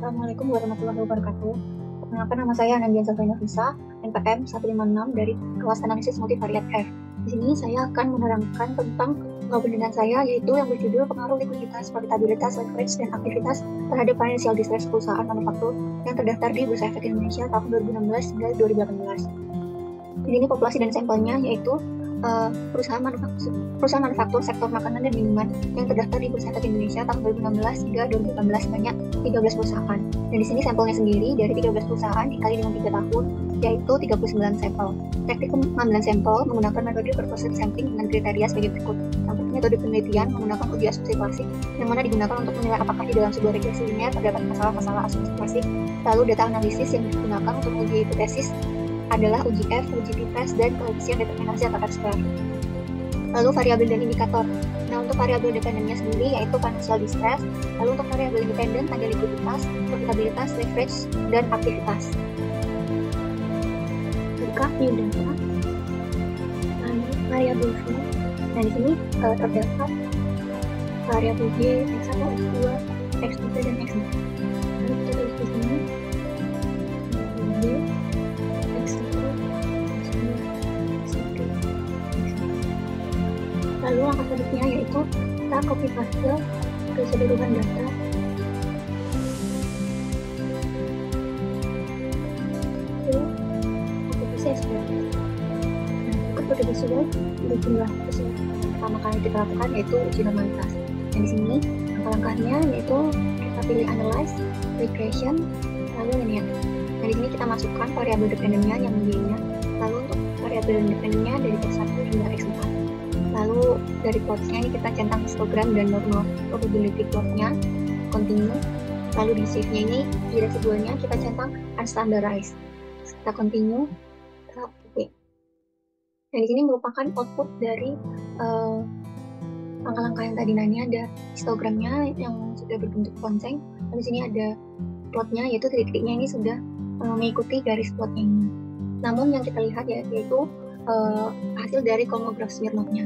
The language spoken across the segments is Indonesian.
Assalamualaikum warahmatullahi wabarakatuh. Perkenalkan, nama saya Anandia Zafrina Fisa, NPM 156 dari kelas analisis multivariat F. Di sini saya akan menerangkan tentang penelitian saya, yaitu yang berjudul pengaruh likuiditas, profitabilitas, leverage, dan aktivitas terhadap financial distress perusahaan manufaktur yang terdaftar di Bursa Efek Indonesia tahun 2016 hingga 2018. Di sini populasi dan sampelnya yaitu perusahaan manufaktur sektor makanan dan minuman yang terdaftar di Bursa Efek Indonesia tahun 2016 hingga 2018 sebanyak 13 perusahaan. Dan di sini sampelnya sendiri dari 13 perusahaan dikali dengan 3 tahun, yaitu 39 sampel. Teknik pengambilan sampel menggunakan metode purposive sampling dengan kriteria sebagai berikut. Metode penelitian menggunakan uji asumsi klasik, yang mana digunakan untuk menilai apakah di dalam sebuah regresi linear terdapat masalah-masalah asumsi klasik. Lalu data analisis yang digunakan untuk uji hipotesis adalah uji F, uji t-test, dan koefisien determinasi atau R-square. Lalu variabel dan indikator. Nah, untuk variabel dependennya sendiri yaitu financial distress. Lalu untuk variabel independen ada likuiditas, profitabilitas, leverage, dan aktivitas. Buka new data. Lalu variabel V. Nah, di sini terdapat variabel Y, X1, X2, X3, dan X4. Lalu kita tulis di sini Y, X1, X2, X3, X4. Lalu langkah selanjutnya yaitu kita copy paste keseluruhan data ke aplikasi SQL. Nah, berikut sesuai di jumlah sesuai pertama kali kita lakukan yaitu uji normalitas. Dan di sini langkah-langkahnya yaitu kita pilih analyze, regression, lalu linear. Nah, di sini kita masukkan variabel dependennya yang Y-nya. Lalu untuk variabel independennya dari X1 hingga X4. Lalu dari plots-nya ini kita centang histogram dan normal probability plot-nya, continue. Lalu di shift-nya ini di residualnya kita centang unstandarized. Kita continue, kita oke. Dan di sini merupakan output dari langkah-langkah yang tadi nanya, ada histogramnya yang sudah berbentuk lonceng. Lalu di sini ada plotnya, yaitu titik-titiknya ini sudah mengikuti garis plotnya ini. Namun yang kita lihat yaitu hasil dari kolmograf Smirnov-nya.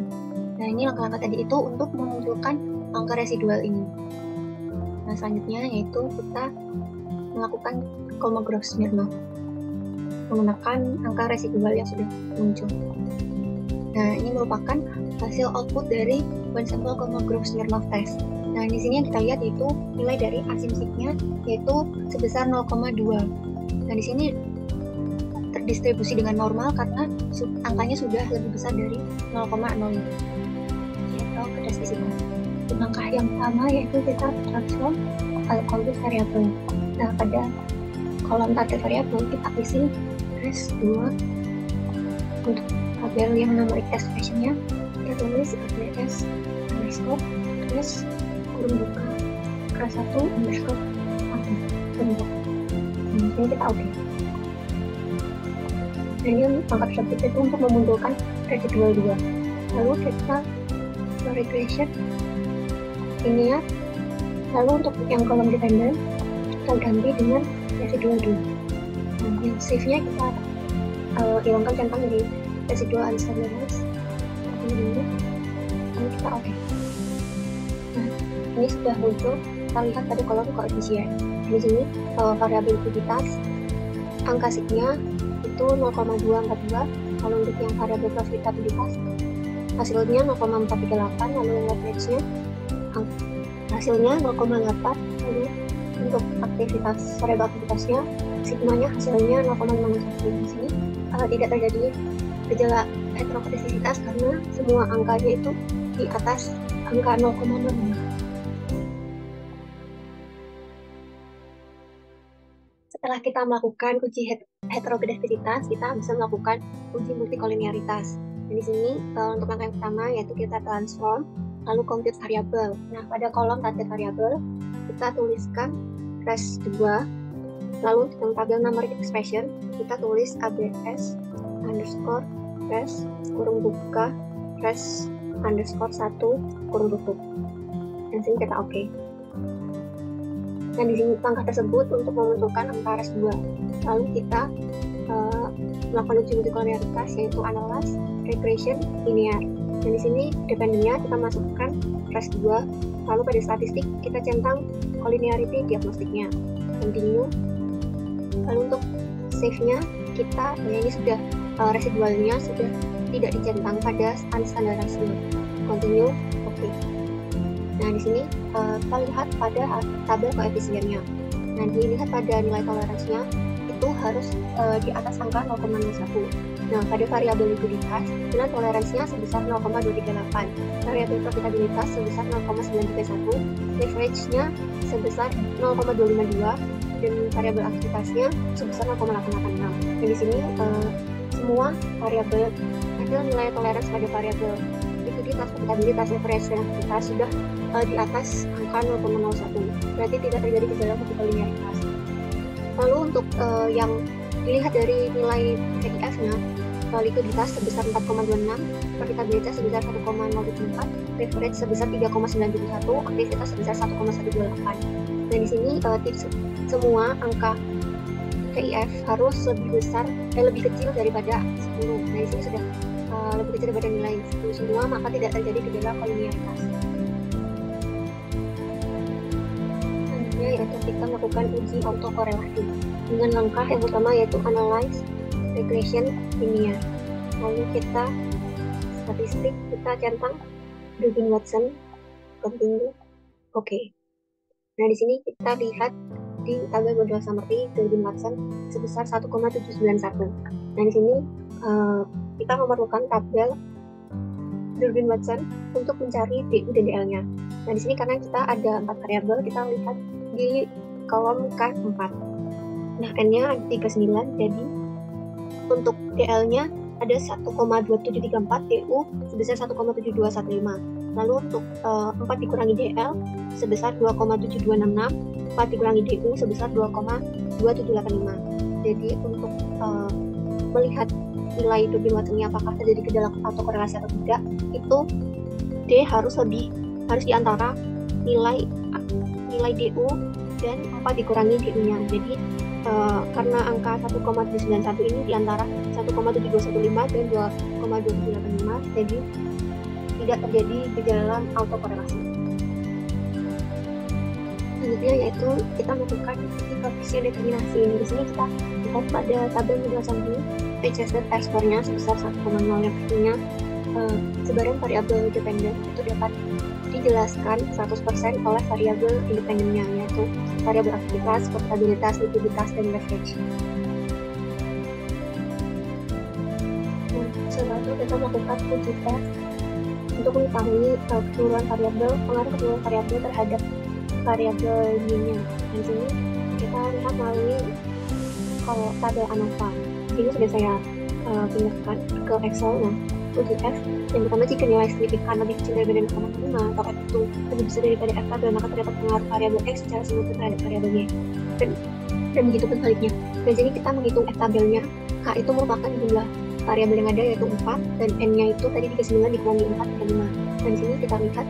Nah, ini langkah-langkah tadi itu untuk memunculkan angka residual ini. Nah, selanjutnya yaitu kita melakukan kolmograf Smirnov menggunakan angka residual yang sudah muncul. Nah, ini merupakan hasil output dari one sample kolmograf Smirnov test. Nah, di sini yang kita lihat yaitu nilai dari asimsiknya yaitu sebesar 0,2. Nah, di sini terdistribusi dengan normal karena angkanya sudah lebih besar dari 0,05 atau kedastisitas. Langkah yang pertama yaitu kita transform compute variable. Nah, pada kolom target variable kita isi S2 untuk tabel yang numerik expression-nya kita tulis ABS underscore S kurung buka K1 underscore 1 kurung buka. Ini kita oke. Dan yang langkah tersebut itu untuk memunculkan residual 2. Lalu kita regression ini ya. Lalu untuk yang kolom dependent kita ganti dengan residual 2. Nah, yang shift-nya kita hilangkan centang di residual unstandarized. Lalu kita oke. Nah, ini sudah muncul. Kita lihat pada kolom koefisien. Di sini variabel likuiditas angka sigma itu 0,242. Lalu untuk yang variabel profitabilitas hasilnya 0,438. Lalu yang leverage-nya hasilnya 0,8. Lalu untuk aktivitas variabel aktivitasnya sigmanya hasilnya 0,51. Di sini tidak terjadi gejala heterokodastisitas karena semua angkanya itu di atas angka 0,05. Setelah kita melakukan uji heterokodastisitas, kita bisa melakukan uji multikolinearitas. Dan di sini untuk langkah yang pertama yaitu kita transform, lalu compute variabel. Nah, pada kolom target variabel kita tuliskan res2, lalu dalam tabel numeric expression kita tulis ABS underscore res kurung buka res underscore 1 kurung tutup. Dan sini kita oke. Dan di sini langkah tersebut untuk memunculkan angka res2. Lalu kita melakukan uji multikolinearitas yaitu analyze, regression, linear. Dan di sini dependennya kita masukkan res2. Lalu pada statistik kita centang collinearity diagnostiknya. continue. Lalu untuk save-nya kita, ya ini sudah residualnya sudah tidak dicentang pada unstandarized load. Continue, oke. Nah di sini kita lihat pada tabel koefisiennya. Nah dilihat pada nilai toleransinya itu harus di atas angka 0,01. Nah pada variabel likuiditas dengan toleransinya sebesar 0,238, variabel profitabilitas sebesar 0,931, leverage-nya sebesar 0,252, dan variabel aktivitasnya sebesar 0,886. Dan di sini semua variabel ada nilai toleransi pada variabel likuiditas, profitabilitas, leverage, dan aktivitas sudah di atas angka 0,01. Berarti tidak terjadi gejala multilinearitas. Lalu untuk yang dilihat dari nilai CIF-nya, likuiditas sebesar 4,26, profitabilitas sebesar 1,074, leverage sebesar 3,971, aktivitas sebesar 1,128. Dan di sini semua angka CIF harus lebih kecil daripada 10. Nah di sini sudah lebih kecil daripada nilai 10 semua, maka tidak terjadi gejala kolinearitas. Selanjutnya yaitu kita melakukan uji autokorelasi dengan langkah yang pertama yaitu analyze regression linear. Lalu kita statistik, kita centang Durbin Watson, continue, oke. Nah di sini kita lihat di tabel model summary Durbin Watson sebesar 1,791. Nah di sini kita memerlukan tabel Durbin Watson untuk mencari DU dan DL-nya. Nah di sini karena kita ada 4 variabel, kita lihat di kolom K4. Nah N-nya ada 39, jadi untuk DL-nya ada 1,2734, DU sebesar 1,7215. Lalu untuk 4 dikurangi DL sebesar 2,7266, 4 dikurangi DU sebesar 2,2785. Jadi untuk melihat nilai Durbin Watson-nya apakah terjadi gejala autokorelasi atau tidak, itu D harus di antara nilai DU dan 4 dikurangi DU-nya. Jadi karena angka 1,791 ini di antara 1,7215 dan 2,2785, jadi tidak terjadi gejala autokorelasi. Selanjutnya yaitu kita melakukan koefisien determinasi. Di sini kita lihat pada tabel model summary adjusted R-score-nya sebesar 1,0, yang artinya sebaran variabel dependen itu dapat dijelaskan 100% oleh variabel independennya, yaitu variabel aktivitas, profitabilitas, likuiditas, dan leverage. Setelah itu kita melakukan uji tes untuk mengetahui keseluruhan variabel, pengaruh keseluruhan variabel terhadap variabel Y-nya. Di sini kita lihat melalui tabel ANOVA. Ini sudah saya pindahkan ke Excel. Nah, uji F yang pertama, jika nilai signifikan lebih kecil daripada 0,5 atau F itu lebih besar daripada F tabel, maka terdapat pengaruh variabel X secara simultan terhadap variabel Y, dan begitu pun sebaliknya. Dan sini kita menghitung F tabelnya. K itu merupakan jumlah variabel yang ada, yaitu 4, dan N-nya itu tadi 39 dikurangi 4, 35. Dan di sini kita lihat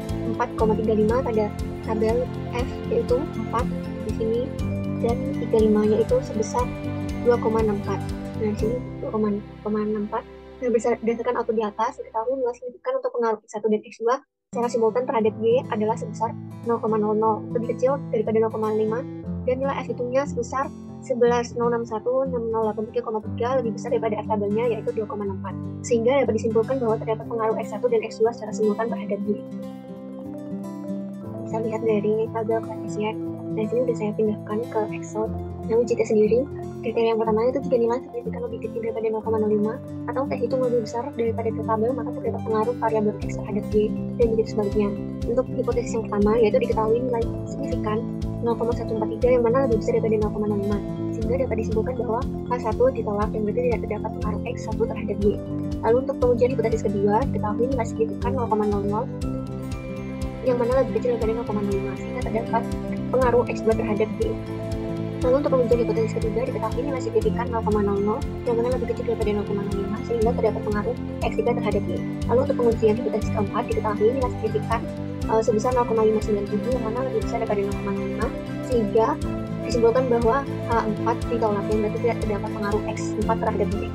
4,35 pada tabel F, yaitu 4 di sini, dan 35-nya itu sebesar 2,64. Nah di sini 2,64. Nah, berdasarkan output di atas, diketahui nilai signifikan untuk pengaruh X1 dan X2 secara simultan terhadap Y adalah sebesar 0,00, lebih kecil daripada 0,5, dan nilai F hitungnya sebesar 11,061,6083,3, lebih besar daripada F tabelnya, yaitu 2,64. Sehingga dapat disimpulkan bahwa terdapat pengaruh X1 dan X2 secara simultan terhadap Y. Bisa lihat dari tabel koefisien. Nah, sini sudah saya pindahkan ke Excel. Nah, uji tes sendiri, kriteria yang pertama itu jika nilai signifikan lebih kecil daripada 0,05 atau T hitung lebih besar daripada T tabel, maka terdapat pengaruh variabel X terhadap Y, dan begitu sebaliknya. Untuk hipotesis yang pertama, yaitu diketahui nilai signifikan 0,143 yang mana lebih besar daripada 0,05, sehingga dapat disimpulkan bahwa H1 ditolak dan berarti tidak terdapat pengaruh X1 terhadap Y. Lalu untuk pengujian hipotesis kedua, diketahui nilai signifikan 0,00 yang mana lebih kecil daripada 0,05, sehingga terdapat pengaruh X2 terhadap Y. Lalu untuk pengujian hipotesis ketiga, diketahui nilai signifikan 0,00 yang mana lebih kecil daripada 0,05, sehingga terdapat pengaruh X3 terhadap Y. Lalu untuk pengujian hipotesis keempat, diketahui nilai signifikan sebesar 0,597 yang mana lebih besar daripada 0,05, sehingga disimpulkan bahwa H4 ditolak, yang berarti tidak terdapat pengaruh X4 terhadap Y.